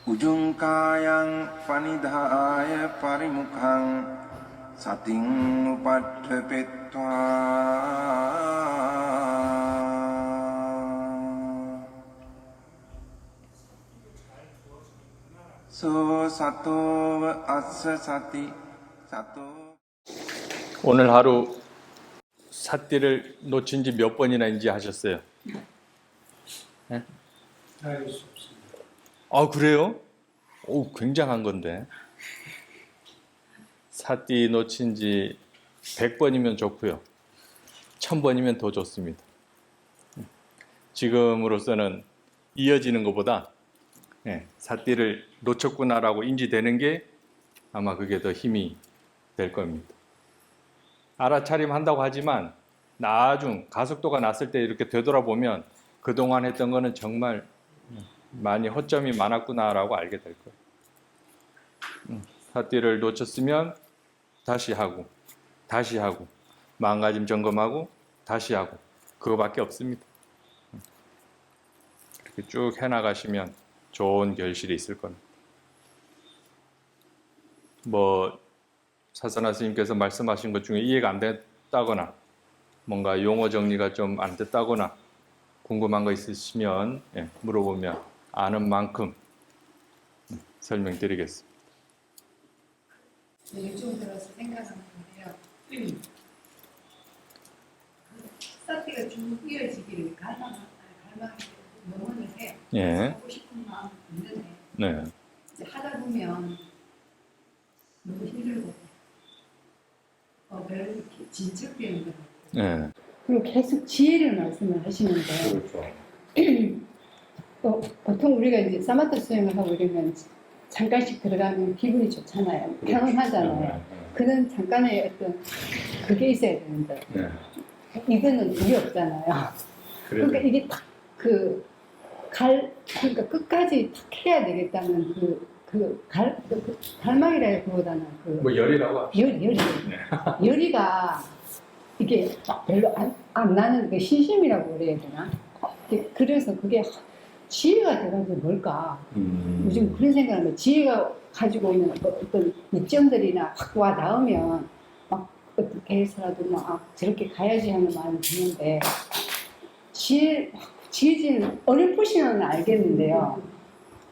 Ujungkayang panidhaya parimukhang sating upadhepetva so sato assa sati sato. 오늘 하루 삿띠를 놓친 지 몇 번이나 인지 하셨어요? 네? 알 수 없습니다. 아, 그래요? 오, 굉장한 건데. 삿띠 놓친 지 100번이면 좋고요. 1000번이면 더 좋습니다. 지금으로서는 이어지는 것보다 삿띠를 놓쳤구나라고 인지되는 게 아마 그게 더 힘이 될 겁니다. 알아차림 한다고 하지만 나중 가속도가 났을 때 이렇게 되돌아보면 그동안 했던 거는 정말 많이 허점이 많았구나라고 알게 될 거예요. 삿띠를 놓쳤으면 다시 하고 마음가짐 점검하고 다시 하고 그거밖에 없습니다. 이렇게 쭉 해나가시면 좋은 결실이 있을 겁니다. 뭐 사사나 스님께서 말씀하신 것 중에 이해가 안 됐다거나 뭔가 용어 정리가 좀 안 됐다거나 궁금한 거 있으시면 물어보면 아는 만큼 설명드리겠습니다. 요즘 들어서 생각하는 건데요. 삿띠가 쭉 이어지기를 갈망하게 영원을 해요. 예. 하고 싶은 마음이 있는데 네. 이제 하다 보면 너무 힘들고 별로 이렇게 진척되는 것 같아요. 네. 그리고 계속 지혜를 말씀을 하시는데 그렇죠. 보통 우리가 이제 사마타 수행을 하고 이러면 잠깐씩 들어가면 기분이 좋잖아요. 평온하잖아요. 그런 잠깐의 어떤 그게 있어야 되는데 네. 이거는 그게 없잖아요. 그러니까 이게 딱 그러니까 끝까지 탁 해야 되겠다는 갈망이라기보다는 뭐 열이라고 합시다. 열이가 이게 별로 안 나는 그 신심이라고 그래야 되나? 그래서 그게 지혜가 돼가지고 뭘까? 요즘 그런 생각을 해요. 지혜가 가지고 있는 어떤 이점들이나 확 와 닿으면 막 어떻게 해서라도 막 저렇게 가야지 하는 마음이 드는데 지혜지는 어렴풋이는 알겠는데요.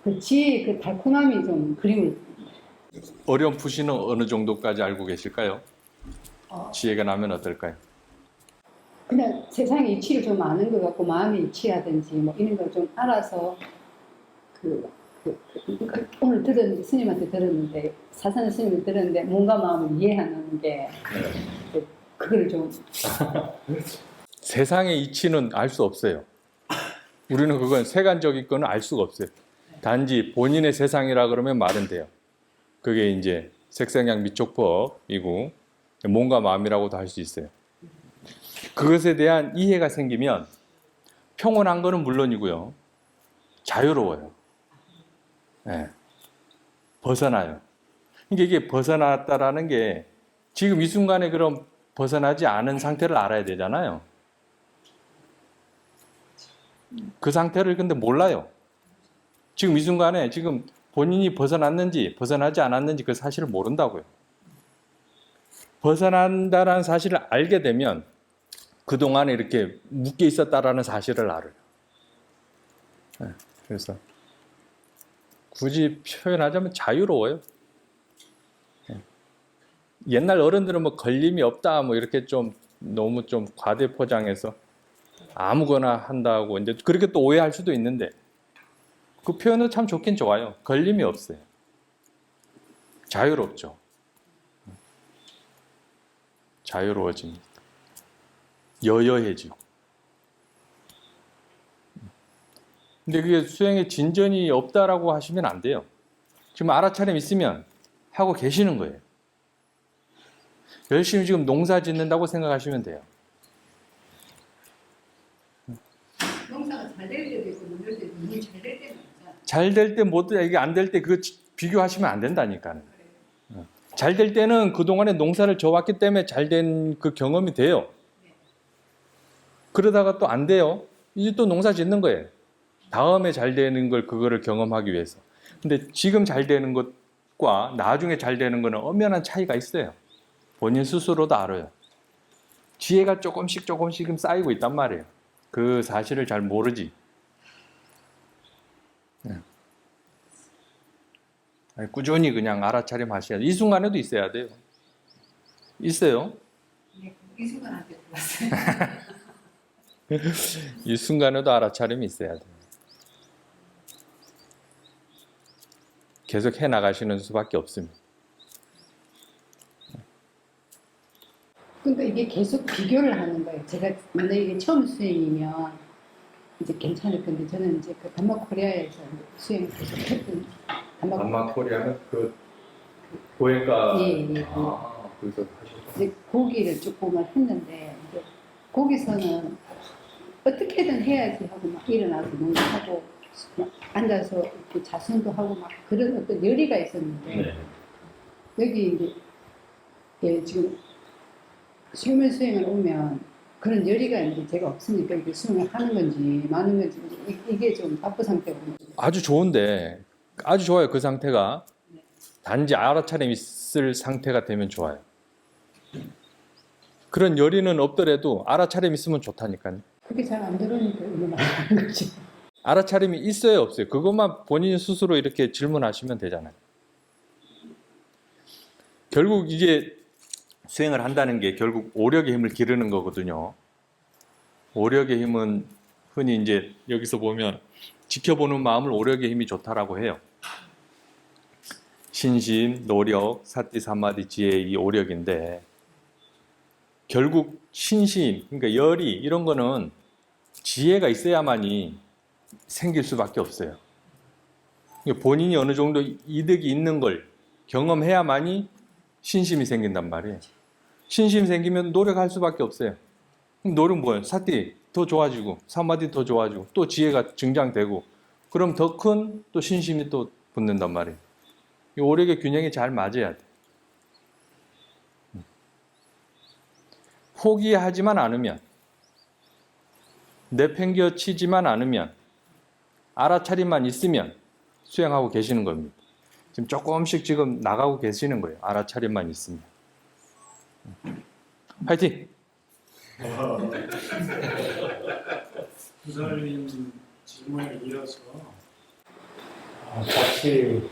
그 지혜의 그 달콤함이 좀 그리울. 어렴풋이는 어느 정도까지 알고 계실까요? 지혜가 나면 어떨까요? 그냥 세상의 이치를 좀 아는 것 같고 마음의 이치라든지 뭐 이런 걸 좀 알아서 오늘 스님한테 들었는데 사사는 스님을 들었는데 몸과 마음을 이해하는 게 그걸 좀 세상의 이치는 알 수 없어요. 우리는 그건 세간적인 거는 알 수가 없어요. 단지 본인의 세상이라 그러면 말은 돼요. 그게 이제 색생양 미촉법이고 몸과 마음이라고도 할 수 있어요. 그것에 대한 이해가 생기면 평온한 거는 물론이고요. 자유로워요. 네. 벗어나요. 그러니까 이게 벗어났다라는 게 지금 이 순간에 그럼 벗어나지 않은 상태를 알아야 되잖아요. 그 상태를 근데 몰라요. 지금 이 순간에 지금 본인이 벗어났는지 벗어나지 않았는지 그 사실을 모른다고요. 벗어난다라는 사실을 알게 되면 그동안에 이렇게 묶여 있었다라는 사실을 알아요. 네, 그래서 굳이 표현하자면 자유로워요. 네. 옛날 어른들은 뭐 걸림이 없다 뭐 이렇게 좀 너무 좀 과대 포장해서 아무거나 한다고 이제 그렇게 또 오해할 수도 있는데 그 표현은 참 좋긴 좋아요. 걸림이 없어요. 자유롭죠. 자유로워집니다. 여여해지고. 근데 그게 수행에 진전이 없다라고 하시면 안 돼요. 지금 알아차림 있으면 하고 계시는 거예요. 열심히 지금 농사 짓는다고 생각하시면 돼요. 농사가 잘 될 때도 있고 못 될 때도 있고 잘 될 때는 없잖아. 잘 될 때 못 돼, 이게 안 될 때 그거 비교하시면 안 된다니까요. 잘 될 때는 그동안에 농사를 져왔기 때문에 잘 된 그 경험이 돼요. 그러다가 또 안 돼요. 이제 또 농사 짓는 거예요. 다음에 잘 되는 걸 그거를 경험하기 위해서. 근데 지금 잘 되는 것과 나중에 잘 되는 거는 엄연한 차이가 있어요. 본인 스스로도 알아요. 지혜가 조금씩 조금씩 쌓이고 있단 말이에요. 그 사실을 잘 모르지. 꾸준히 그냥 알아차림 하셔야 돼요. 이 순간에도 있어야 돼요. 있어요. 네, 이 순간한테 왔어요. 이 순간에도 알아차림이 있어야 돼요. 계속 해 나가시는 수밖에 없습니다. 그러니까 이게 계속 비교를 하는 거예요. 제가 만약에 이게 처음 수행이면 이제 괜찮을 건데 저는 이제 그 단마코리아에서 수행을 계속 했던 단마코리아는 그 보행가 예. 거기서 하셨죠. 이제 고기를 조금은 했는데 이제 거기서는 어떻게든 해야지 하고 막 일어나서 농구하고 막 앉아서 이렇게 자선도 하고 막 그런 어떤 열의가 있었는데 네. 여기 이제 예, 지금 수면 수행을 오면 그런 열의가 이제 제가 없으니까 이게 수행을 하는 건지 마는 건지 이게 좀 바쁜 상태고 아주 좋은데 아주 좋아요. 그 상태가 단지 알아차림 있을 상태가 되면 좋아요. 그런 열의는 없더라도 알아차림 있으면 좋다니까요. 그게 잘 안 들으니까 이거 말하는 거지. 알아차림이 있어요, 없어요? 그것만 본인 스스로 이렇게 질문하시면 되잖아요. 결국 이게 수행을 한다는 게 결국 오력의 힘을 기르는 거거든요. 오력의 힘은 흔히 이제 여기서 보면 지켜보는 마음을 오력의 힘이 좋다라고 해요. 신심, 노력, 사띠, 사마디, 지혜 이 오력인데 결국 신심, 그러니까 열이 이런 거는 지혜가 있어야만이 생길 수밖에 없어요. 본인이 어느 정도 이득이 있는 걸 경험해야만이 신심이 생긴단 말이에요. 신심이 생기면 노력할 수밖에 없어요. 그럼 노력 뭐예요? 사띠 더 좋아지고 사마디 더 좋아지고 또 지혜가 증장되고 그럼 더 큰 또 신심이 또 붙는단 말이에요. 이 오력의 균형이 잘 맞아야 돼. 포기하지만 않으면 내팽겨치지만 않으면 알아차림만 있으면 수행하고 계시는 겁니다. 지금 조금씩 지금 나가고 계시는 거예요. 알아차림만 있으면. 화이팅! 부설님 질문을 이어서 같이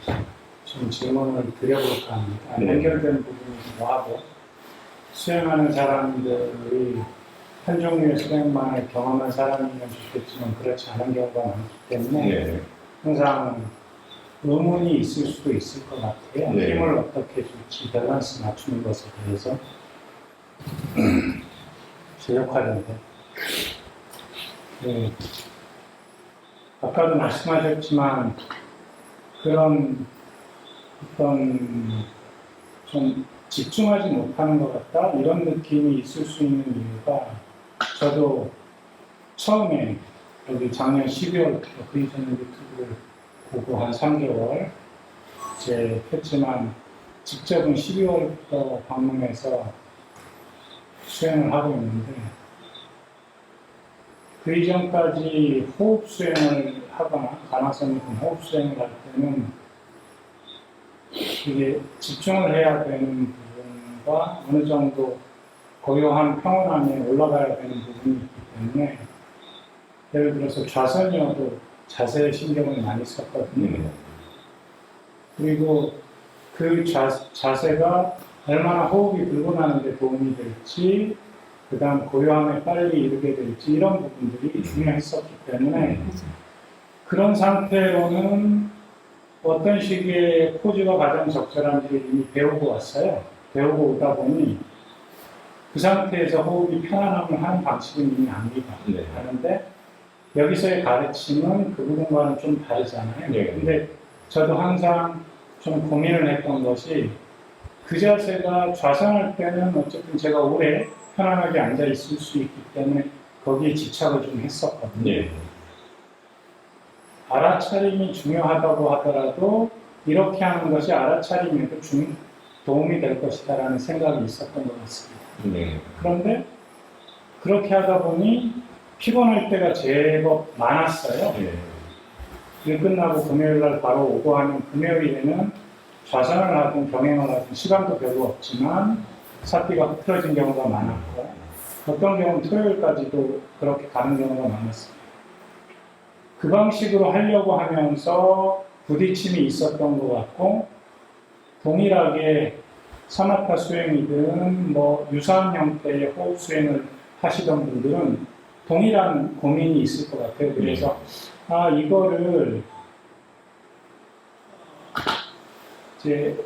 좀 질문을 드려볼까 합니다. 네. 연결된 부분이기도 하고 수행하는 사람들이 한 종류의 수행만을 경험한 사람이면 좋겠지만 그렇지 않은 경우가 많기 때문에 항상 의문이 있을 수도 있을 것 같아요. 네. 힘을 어떻게 줄지 밸런스 맞추는 것에 대해서 제 역할인데 네. 아까도 말씀하셨지만 그런 어떤 좀 집중하지 못하는 것 같다 이런 느낌이 있을 수 있는 이유가 저도 처음에 여기 작년 12월부터 그 이전에 유튜브를 보고 한 3개월 이제 했지만 직접은 12월부터 방문해서 수행을 하고 있는데 그 이전까지 호흡 수행을 하거나 가나선이든 호흡 수행을 할 때는 이게 집중을 해야 되는 부분과 어느 정도 고요한 평온함에 올라가야 되는 부분이 있기 때문에 예를 들어서 좌선이어도 자세에 신경을 많이 썼거든요. 그리고 그 자세가 얼마나 호흡이 불고 나는데 도움이 될지 그 다음 고요함에 빨리 이르게 될지 이런 부분들이 중요했었기 때문에 그런 상태로는 어떤 시기에 포즈가 가장 적절한지를 이미 배우고 왔어요. 배우고 오다 보니 그 상태에서 호흡이 편안함을 하는 방식은 이미 압니다. 하는데 여기서의 가르침은 그 부분과는 좀 다르잖아요. 근데 저도 항상 좀 고민을 했던 것이 그 자세가 좌선할 때는 어쨌든 제가 오래 편안하게 앉아 있을 수 있기 때문에 거기에 집착을 좀 했었거든요. 알아차림이 중요하다고 하더라도 이렇게 하는 것이 알아차림에도 도움이 될 것이다라는 생각이 있었던 것 같습니다. 그런데 그렇게 하다 보니 피곤할 때가 제법 많았어요. 일 끝나고 금요일 날 바로 오고 하면 금요일에는 좌선을 하든 병행을 하든 시간도 별로 없지만 사띠가 흐트러진 경우가 많았고 어떤 경우는 토요일까지도 그렇게 가는 경우가 많았습니다. 그 방식으로 하려고 하면서 부딪힘이 있었던 것 같고 동일하게 사마타 수행이든 뭐 유사한 형태의 호흡 수행을 하시던 분들은 동일한 고민이 있을 것 같아요. 그래서 이거를 이제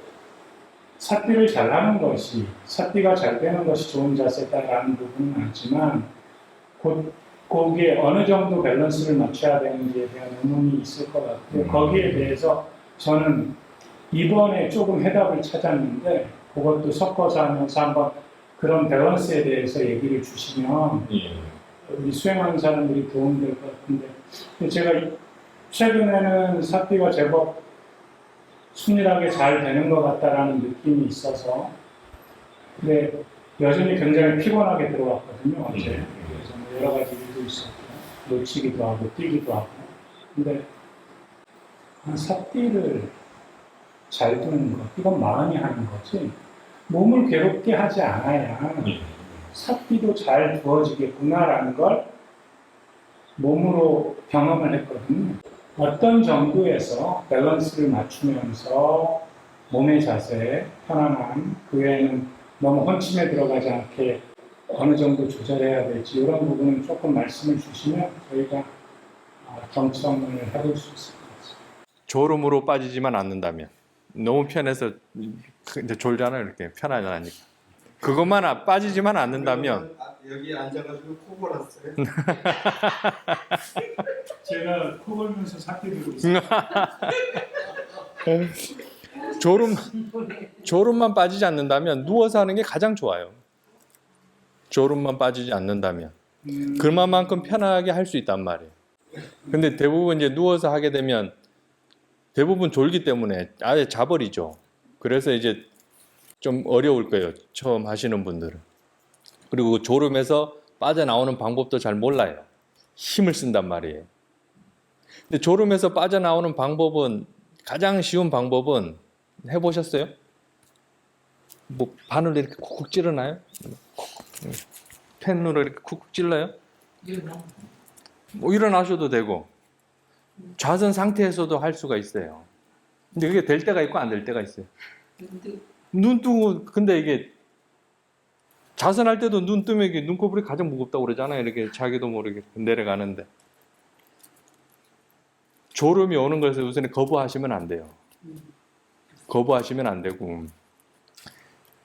사띠를 잘하는 것이 사띠가 잘 되는 것이 좋은 자세다라는 부분은 알지만 거기에 어느 정도 밸런스를 맞춰야 되는지에 대한 의문이 있을 것 같아요. 거기에 대해서 저는 이번에 조금 해답을 찾았는데 그것도 섞어서 하면서 한번 그런 밸런스에 대해서 얘기를 주시면 우리 수행하는 사람들이 도움될 것 같은데 제가 최근에는 사띠가 제법 순일하게 잘 되는 것 같다라는 느낌이 있어서 근데 여전히 굉장히 피곤하게 들어왔거든요. 어제 그래서 뭐 여러 가지 일도 있었고 놓치기도 하고 뛰기도 하고 근데 사띠를 잘 두는 것 이건 마음이 하는 거지 몸을 괴롭게 하지 않아야 사띠도 잘 두어지겠구나라는 걸 몸으로 경험을 했거든요. 어떤 정도에서 밸런스를 맞추면서 몸의 자세, 편안함, 그 외에는 너무 혼침에 들어가지 않게 어느 정도 조절해야 될지 이런 부분은 조금 말씀을 주시면 저희가 경청을 해볼 수 있을 것 같습니다. 졸음으로 빠지지만 않는다면 너무 편해서 이제 졸잖아요. 이렇게 편하지 않으니까 그것만 빠지지만 않는다면 여기 앉아가지고 코 골았어요. 제가 코 골면서 사띠 들고 있어요. 졸음만 빠지지 않는다면 누워서 하는 게 가장 좋아요. 졸음만 빠지지 않는다면 그만큼 편하게 할 수 있단 말이에요. 근데 대부분 이제 누워서 하게 되면 대부분 졸기 때문에 아예 자버리죠. 그래서 이제 좀 어려울 거예요. 처음 하시는 분들은. 그리고 졸음에서 빠져나오는 방법도 잘 몰라요. 힘을 쓴단 말이에요. 근데 졸음에서 빠져나오는 방법은 가장 쉬운 방법은 해보셨어요? 뭐 바늘 이렇게 쿡쿡 찌르나요? 펜으로 이렇게 쿡쿡 찔러요? 뭐 일어나셔도 되고 좌선 상태에서도 할 수가 있어요. 근데 그게 될 때가 있고 안 될 때가 있어요. 눈 뜨고 근데 이게 자선할 때도 눈 뜨면 이게 눈꺼풀이 가장 무겁다고 그러잖아요. 이렇게 자기도 모르게 내려가는데 졸음이 오는 것을 우선 거부하시면 안 돼요. 거부하시면 안 되고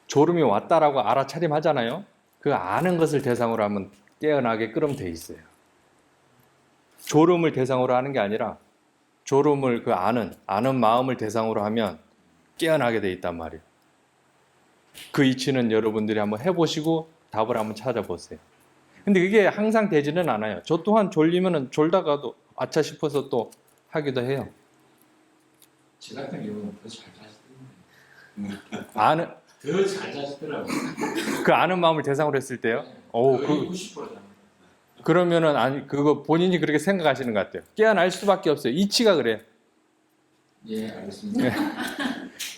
졸음이 왔다라고 알아차림하잖아요. 그 아는 것을 대상으로 하면 깨어나게 끌으면 돼 있어요. 졸음을 대상으로 하는 게 아니라 졸음을 그 아는 마음을 대상으로 하면 깨어나게 돼 있단 말이에요. 그 이치는 여러분들이 한번 해보시고 답을 한번 찾아보세요. 근데 그게 항상 되지는 않아요. 저 또한 졸리면은 졸다가도 아차 싶어서 또 하기도 해요. 저 같은 경우는 더 잘 자시더라고요. 아는 더 잘 자시더라고요. 그 아는 마음을 대상으로 했을 때요. 오, 거의 90%잖아요. 그러면은 아니 그거 본인이 그렇게 생각하시는 것 같아요. 깨어날 수밖에 없어요. 이치가 그래요. 예, 알겠습니다.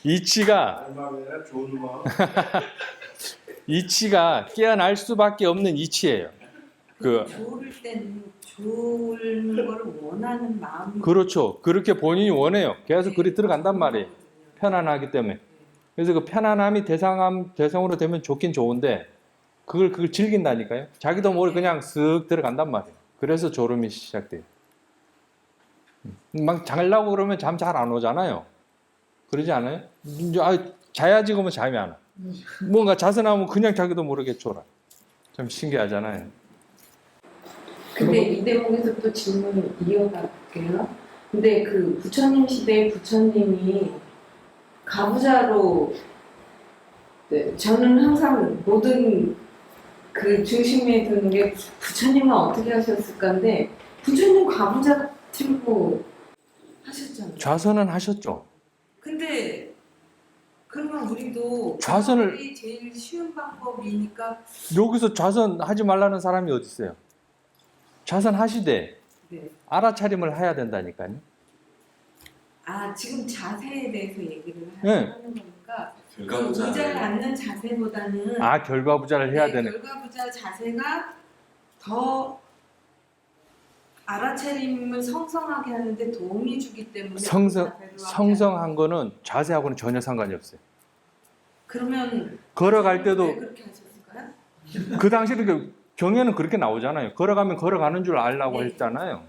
이치가 알마음이라 좋은 마음. 이치가 깨어날 수밖에 없는 이치예요. 그 좋을 때는 좋은 걸 원하는 마음이 그렇죠. 그렇게 본인이 원해요. 계속 그리 들어간단 말이에요. 편안하기 때문에. 그래서 그 편안함이 대상으로 되면 좋긴 좋은데 그걸 즐긴다니까요. 자기도 모르게 그냥 쓱 들어간단 말이에요. 그래서 졸음이 시작돼요. 막 자려고 그러면 잠 잘 안 오잖아요. 그러지 않아요? 자야지 그러면 잠이 안 와. 뭔가 자세나면 그냥 자기도 모르게 졸아. 참 신기하잖아요. 근데 이 대목에서 또 질문을 이어갈게요. 근데 그 부처님 시대에 부처님이 가부자로 네, 저는 항상 모든 그 중심에 두는 게 부처님은 어떻게 하셨을까인데 부처님 가부자 들고 하셨잖아요. 좌선은 하셨죠. 근데 그러면 우리도 좌선을- 그게 제일 쉬운 방법이니까 여기서 좌선 하지 말라는 사람이 어디 있어요? 좌선 하시되 네. 알아차림을 해야 된다니까요. 아 지금 자세에 대해서 얘기를 네. 하는 거니까 그 의자에 앉는 자세보다는 아, 결과부자를 해야 되는. 결과부자 자세가 더 알아차림을 성성하게 하는데 도움이 주기 때문에 그 자세로 성성한 거는 자세하고는 전혀 상관이 없어요. 그러면 걸어갈 때도 왜 그렇게 하셨을까요? 그 당시에 그 경에는 그렇게 나오잖아요. 걸어가면 걸어가는 줄 알라고 네. 했잖아요.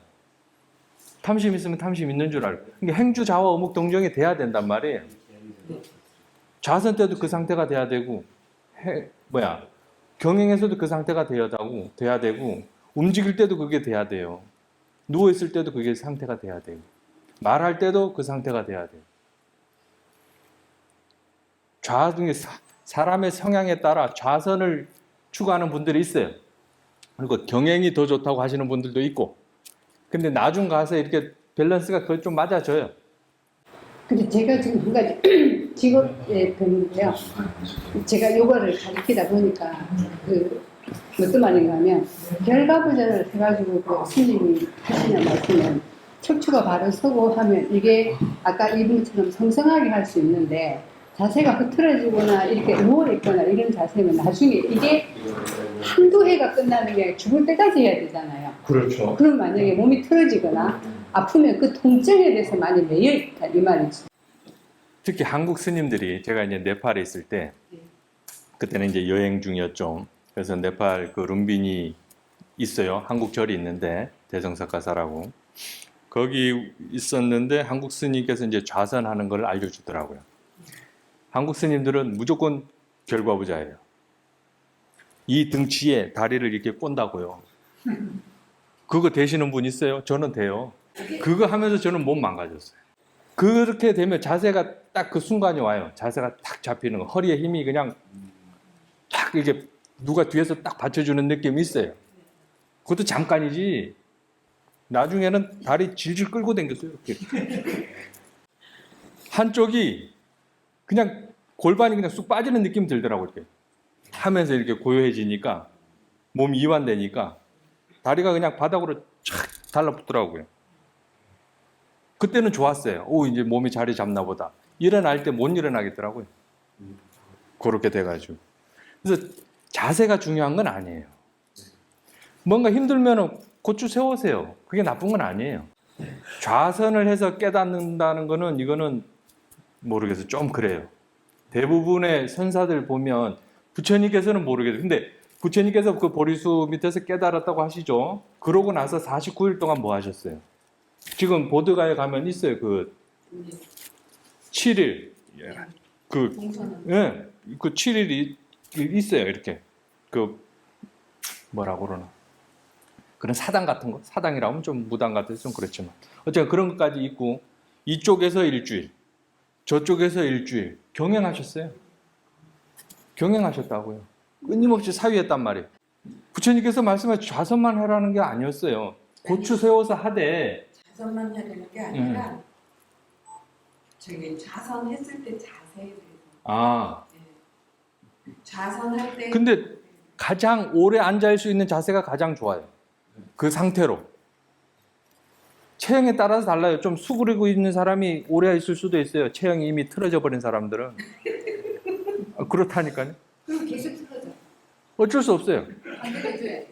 탐심 있으면 탐심 있는 줄 알고. 그러니까 행주 좌와 어묵 동정이 돼야 된단 말이에요. 좌선 때도 그 상태가 돼야 되고, 경행에서도 그 상태가 돼야 되고, 움직일 때도 그게 돼야 돼요. 누워 있을 때도 그게 상태가 돼야 돼요. 말할 때도 그 상태가 돼야 돼요. 사람의 성향에 따라 좌선을 추구하는 분들이 있어요. 그리고 경행이 더 좋다고 하시는 분들도 있고. 근데 나중 가서 이렇게 밸런스가 그걸 좀 맞아져요. 근데 제가 지금 한 가지 직업에 됐는데요. 제가 요거를 가르치다 보니까 어떤 말인가 하면 결과부자를 해가지고 그 스님이 하시는 말씀은 척추가 바로 서고 하면 이게 아까 이분처럼 성성하게 할 수 있는데 자세가 흐트러지거나 이렇게 누워있거나 이런 자세는 나중에 이게 한두 해가 끝나는 게 죽을 때까지 해야 되잖아요. 그렇죠. 그럼 만약에 몸이 틀어지거나 아프면 그 통증에 대해서 많이 매여있다 이 말이죠. 특히 한국 스님들이 제가 이제 네팔에 있을 때 그때는 이제 여행 중이었죠. 그래서 네팔 그 룸빈이 있어요. 한국 절이 있는데 대성사카사라고 거기 있었는데 한국 스님께서 이제 좌선하는 걸 알려주더라고요. 한국 스님들은 무조건 결과부자예요. 이 등치에 다리를 이렇게 꼰다고요. 그거 되시는 분 있어요? 저는 돼요. 그거 하면서 저는 몸 망가졌어요. 그렇게 되면 자세가 딱 그 순간이 와요. 자세가 딱 잡히는 거. 허리에 힘이 그냥 딱 이게 누가 뒤에서 딱 받쳐주는 느낌이 있어요. 그것도 잠깐이지. 나중에는 다리 질질 끌고 당겼어요. 이렇게. 한쪽이 그냥 골반이 그냥 쑥 빠지는 느낌이 들더라고요. 이렇게 하면서 이렇게 고요해지니까 몸이 이완되니까 다리가 그냥 바닥으로 촥 달라붙더라고요. 그때는 좋았어요. 오, 이제 몸이 자리 잡나 보다. 일어날 때 못 일어나겠더라고요. 그렇게 돼가지고. 그래서 자세가 중요한 건 아니에요. 뭔가 힘들면 고추 세우세요. 그게 나쁜 건 아니에요. 좌선을 해서 깨닫는다는 거는 이거는 모르겠어요. 좀 그래요. 대부분의 선사들 보면 부처님께서는 모르겠어요. 근데 부처님께서 그 보리수 밑에서 깨달았다고 하시죠. 그러고 나서 49일 동안 뭐 하셨어요? 지금 보드가에 가면 있어요. 그 7일. 그 7일이 있어요. 이렇게. 그 뭐라고 그러나. 그런 사당 같은 거. 사당이라면 좀 무당 같아서 좀 그렇지만. 어쨌든 그런 것까지 있고 이쪽에서 일주일. 저쪽에서 일주일 경행하셨어요. 경행하셨다고요. 끊임없이 사유했단 말이에요. 부처님께서 말씀하신 좌선만 하라는 게 아니었어요. 고추 세워서 하되 자선만 해야 되는 게 아니라 저기 자선했을 때 자세에 대해서 자선할 때 근데 가장 오래 앉아 있을 수 있는 자세가 가장 좋아요. 그 상태로. 체형에 따라서 달라요. 좀 수그리고 있는 사람이 오래 있을 수도 있어요. 체형이 이미 틀어져 버린 사람들은. 그렇다니까요. 그럼 계속 틀어져. 어쩔 수 없어요. 안 되게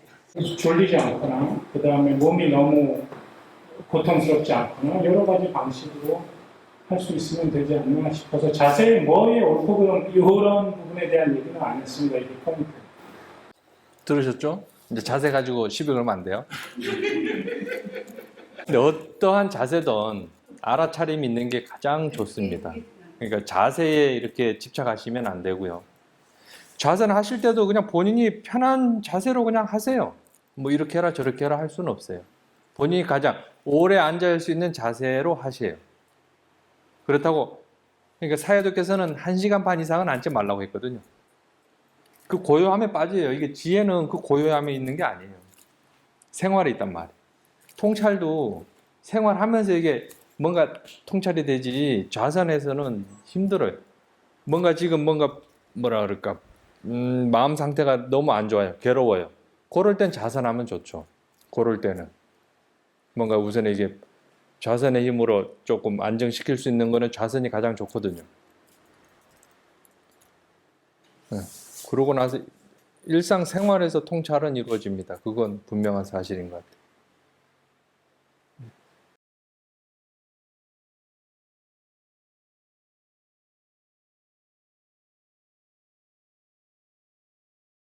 졸리지 않거나 그 다음에 몸이 너무 고통스럽지 않거나 여러 가지 방식으로 할 수 있으면 되지 않나 싶어서 자세히 뭐에 옳고 그름 이런 부분에 대한 얘기는 안 했습니다. 이게 포인트. 들으셨죠? 이제 자세 가지고 시비 걸면 안 돼요. 근데 어떠한 자세든 알아차림이 있는 게 가장 좋습니다. 그러니까 자세에 이렇게 집착하시면 안 되고요. 좌선 하실 때도 그냥 본인이 편한 자세로 그냥 하세요. 뭐 이렇게 해라 저렇게 해라 할 수는 없어요. 본인이 가장 오래 앉아 있을 수 있는 자세로 하세요. 그렇다고 그러니까 사야도께서는 1시간 반 이상은 앉지 말라고 했거든요. 그 고요함에 빠져요. 이게 지혜는 그 고요함에 있는 게 아니에요. 생활에 있단 말이에요. 통찰도 생활하면서 이게 뭔가 통찰이 되지 좌선에서는 힘들어요. 뭔가 지금 뭐라 그럴까 마음 상태가 너무 안 좋아요. 괴로워요. 그럴 땐 자선하면 좋죠. 그럴 때는 뭔가 우선 이게 좌선의 힘으로 조금 안정시킬 수 있는 거는 좌선이 가장 좋거든요. 네. 그러고 나서 일상생활에서 통찰은 이루어집니다. 그건 분명한 사실인 것 같아요.